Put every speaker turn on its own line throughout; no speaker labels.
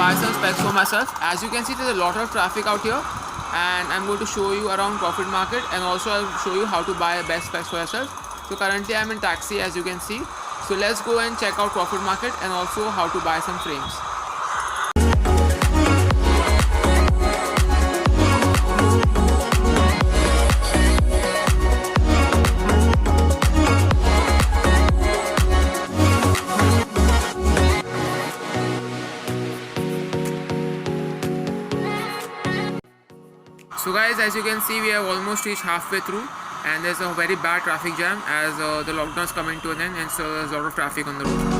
buy some specs for myself. As you can see, there's a lot of traffic out here, and I'm going to show you around Crawford Market, and also I'll show you how to buy best specs for yourself. So currently I'm in taxi, as you can see. So let's go and check out Crawford Market and also how to buy some frames. So guys, as you can see, we have almost reached halfway through, and there's a very bad traffic jam as the lockdown is coming to an end, and so there's a lot of traffic on the road.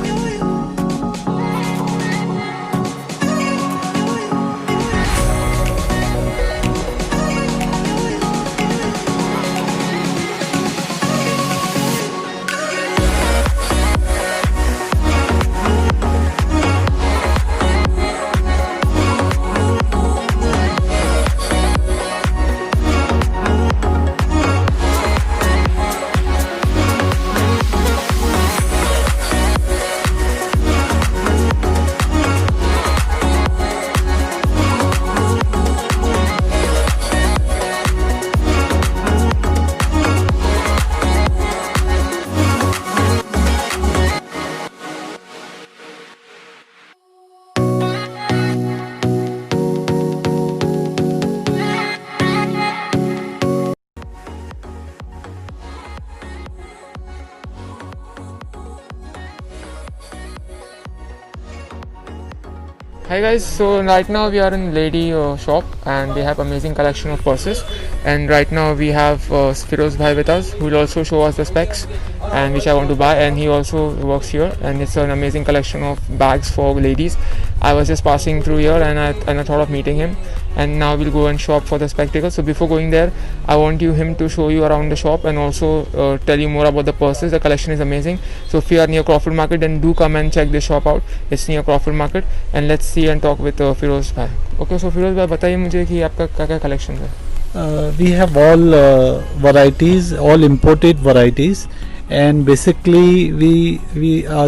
Hi guys, so right now we are in lady shop, and they have amazing collection of purses, and right now we have Firoz Bhai with us, who will also show us the specs and which I want to buy, and he also works here, and it's an amazing collection of bags for ladies. I was just passing through here, and I thought of meeting him, and now we'll go and shop for the spectacles. So before going there, I want him to show you around the shop and also tell you more about the purses. The collection is amazing. So if you are near Crawford Market, then do come and check this shop out. It's near Crawford Market, and let's see and talk with Firoz Bhai. Okay, so Firoz Bhai, बताइए मुझे कि आपका क्या collection है?
We have all varieties, all imported varieties, and basically we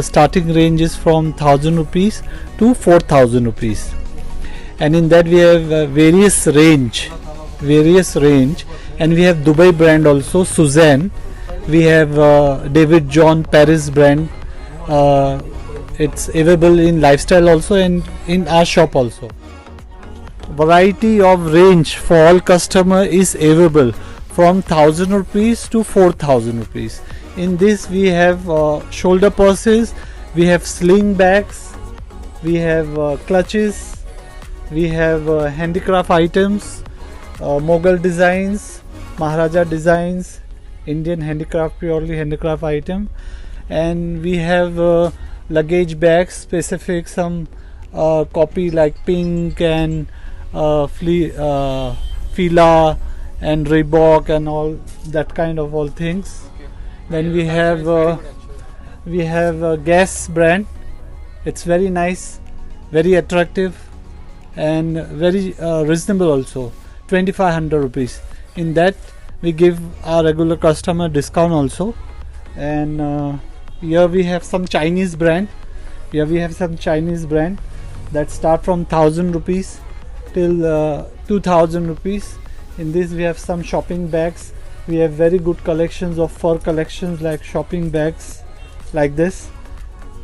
starting ranges from 1,000 rupees to 4,000 rupees, and in that we have various range, and we have Dubai brand also, Suzanne. We have David John Paris brand. It's available in lifestyle also and in our shop also. Variety of range for all customer is available from 1,000 rupees to 4,000 rupees. In this we have shoulder purses, we have sling bags, we have clutches, we have handicraft items, Mughal designs, Maharaja designs, Indian handicraft, purely handicraft item, and we have luggage bags specific, some copy like Pink and Fila and Reebok and all that kind of all things. Then we have Guess brand. It's very nice, very attractive, and very reasonable also, 2,500 rupees. In that we give our regular customer discount also. And here we have some Chinese brand. That start from 1,000 rupees till 2,000 rupees. In this we have some shopping bags. We have very good collections of fur collections, like shopping bags like this,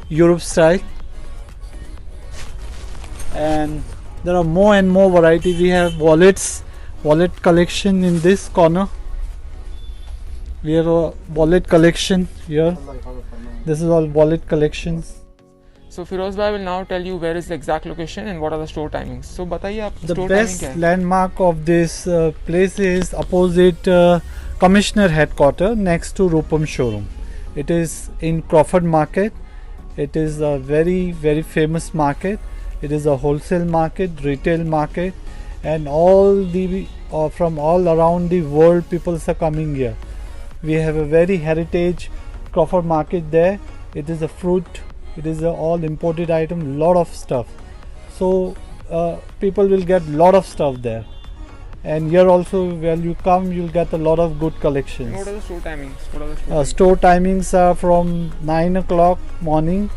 Europe style. And there are more and more variety. We have wallet collection in this corner. We have a wallet collection here. This is all wallet collections.
So Firoz Bhai will now tell you where is the exact location and what are the store timings. So बताइए आप
The
store
best
timing क्या है?
landmark of this place is opposite Commissioner Headquarter, next to Rupam showroom. It is in Crawford Market. It is a very, very famous market. It is a wholesale market, retail market, and all the from all around the world people are coming here. We have a very heritage Crawford Market there. It is a fruit. It is a all imported item, lot of stuff. So people will get lot of stuff there. And here also, when you come, you'll get a lot of good collections.
What are the store timings?
Store timings are from 9 o'clock morning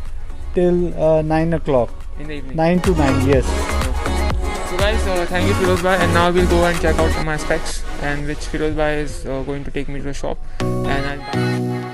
till 9 o'clock.
In the evening.
9 to 9, yes.
So guys, thank you Firoz bhai, and now we'll go and check out some aspects, and which Firoz bhai is going to take me to the shop, and I'll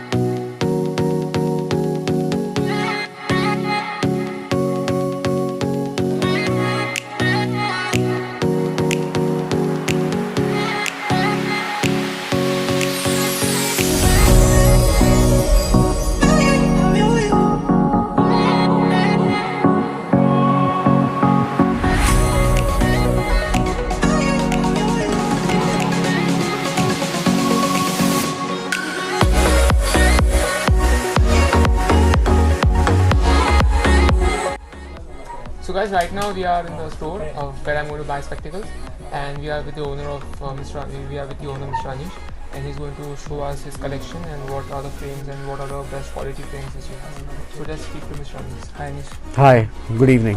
So guys, right now we are in the store where I'm going to buy spectacles, and we are with the owner of Mr. Anish, and he's going to show us his collection and what are the frames and what are the best quality frames that he has. So let's speak to Mr. Anish. Hi Anish.
Hi, good evening.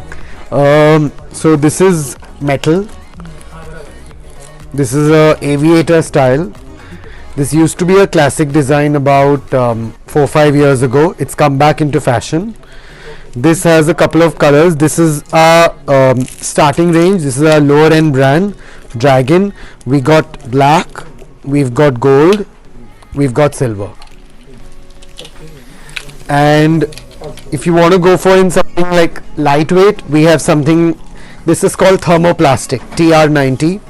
So this is metal. This is a aviator style. This used to be a classic design about 4-5 years ago. It's come back into fashion. This has a couple of colors. This is our starting range. This is our lower end brand, Dragon. We got black, we've got gold, we've got silver. And if you want to go for in something like lightweight, we have something. This is called thermoplastic TR90.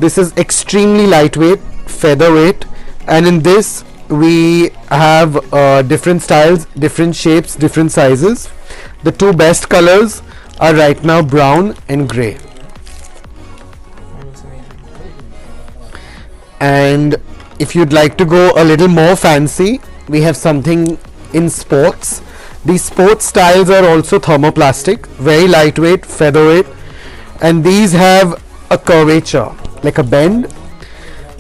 This is extremely lightweight, featherweight, and in this we have different styles, different shapes, different sizes. The two best colors are right now brown and grey.
That looks amazing.
And if you'd like to go a little more fancy, we have something in sports. These sports styles are also thermoplastic, very lightweight, featherweight, and these have a curvature, like a bend.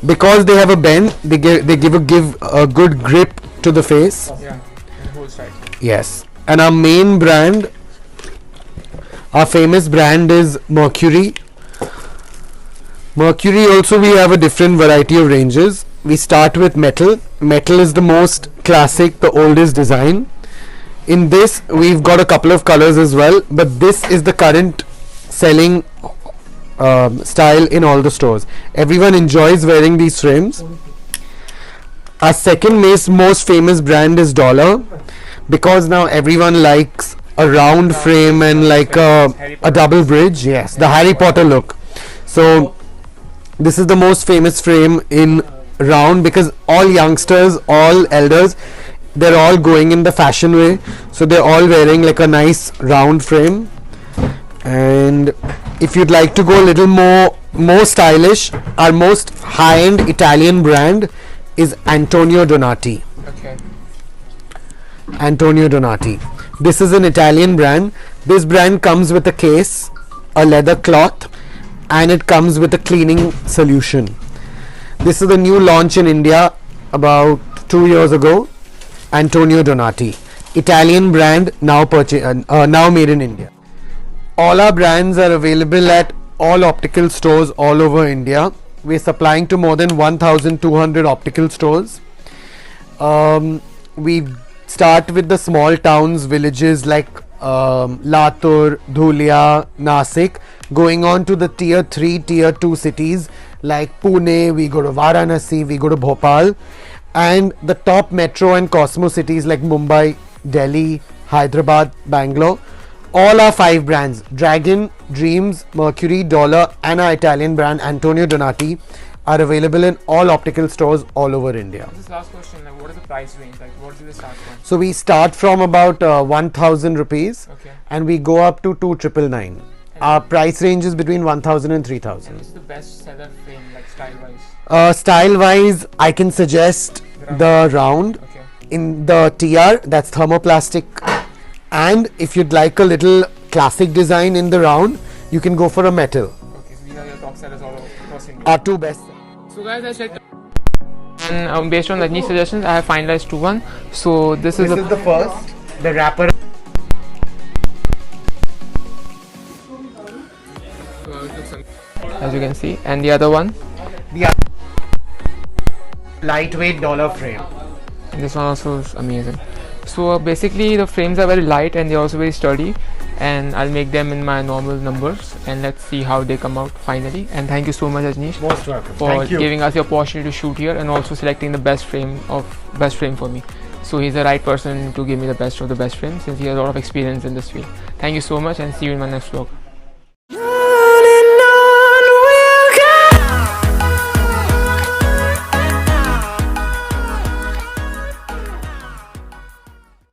Because they have a bend, they give a good grip to the face.
Yeah, and holds tight.
Yes. And our main brand, our famous brand is Mercury. Mercury also we have a different variety of ranges. We start with metal. Metal is the most classic, the oldest design. In this we've got a couple of colors as well, but this is the current selling style in all the stores. Everyone enjoys wearing these frames. Our second most famous brand is Dollar, because now everyone likes a round frame and like a double bridge. Yes, the Harry Potter look. So this is the most famous frame in round, because all youngsters, all elders, they're all going in the fashion way, so they're all wearing like a nice round frame. And if you'd like to go a little more stylish, our most high-end Italian brand is Antonio Donati.
Okay.
Antonio Donati. This is an Italian brand. This brand comes with a case, a leather cloth, and it comes with a cleaning solution. This is the new launch in India about 2 years ago. Antonio Donati, Italian brand, now made in India. All our brands are available at all optical stores all over India. We're supplying to more than 1,200 optical stores. We start with the small towns, villages like Latur, Dhulia, Nasik, going on to the tier 3, tier 2 cities like Pune, we go to Varanasi, we go to Bhopal, and the top metro and Cosmo cities like Mumbai, Delhi, Hyderabad, Bangalore. All our 5 brands, Dragon, Dreams, Mercury, Dollar, and our Italian brand Antonio Donati, are available in all optical stores all over India.
This last question, like, what is the price range? Like, what do they start from?
So we start from about 1,000 rupees,
Okay.
and we go up to 2,999. Our price range is between 1,000 and 3,000.
And this is the best seller frame, like style-wise.
Style-wise, I can suggest the round.
Okay.
In the TR, that's thermoplastic. And if you'd like a little classic design in the round, you can go for a metal.
Okay, so these are your top sellers all across India.
Our 2 best.
So guys, I checked, and based on Rajni's suggestions, I have finalized to one. So this is
the first, the wrapper.
as you can see, and the other one,
The lightweight dollar frame.
this one also is amazing. So basically the frames are very light and they're also very sturdy, and I'll make them in my normal numbers, and let's see how they come out finally. And thank you so much, Ajnish,
Most welcome.
for
Thank you.
giving us the opportunity to shoot here and also selecting the best frame for me. So he's the right person to give me the best of the best frame, since he has a lot of experience in this field. Thank you so much, and see you in my next vlog.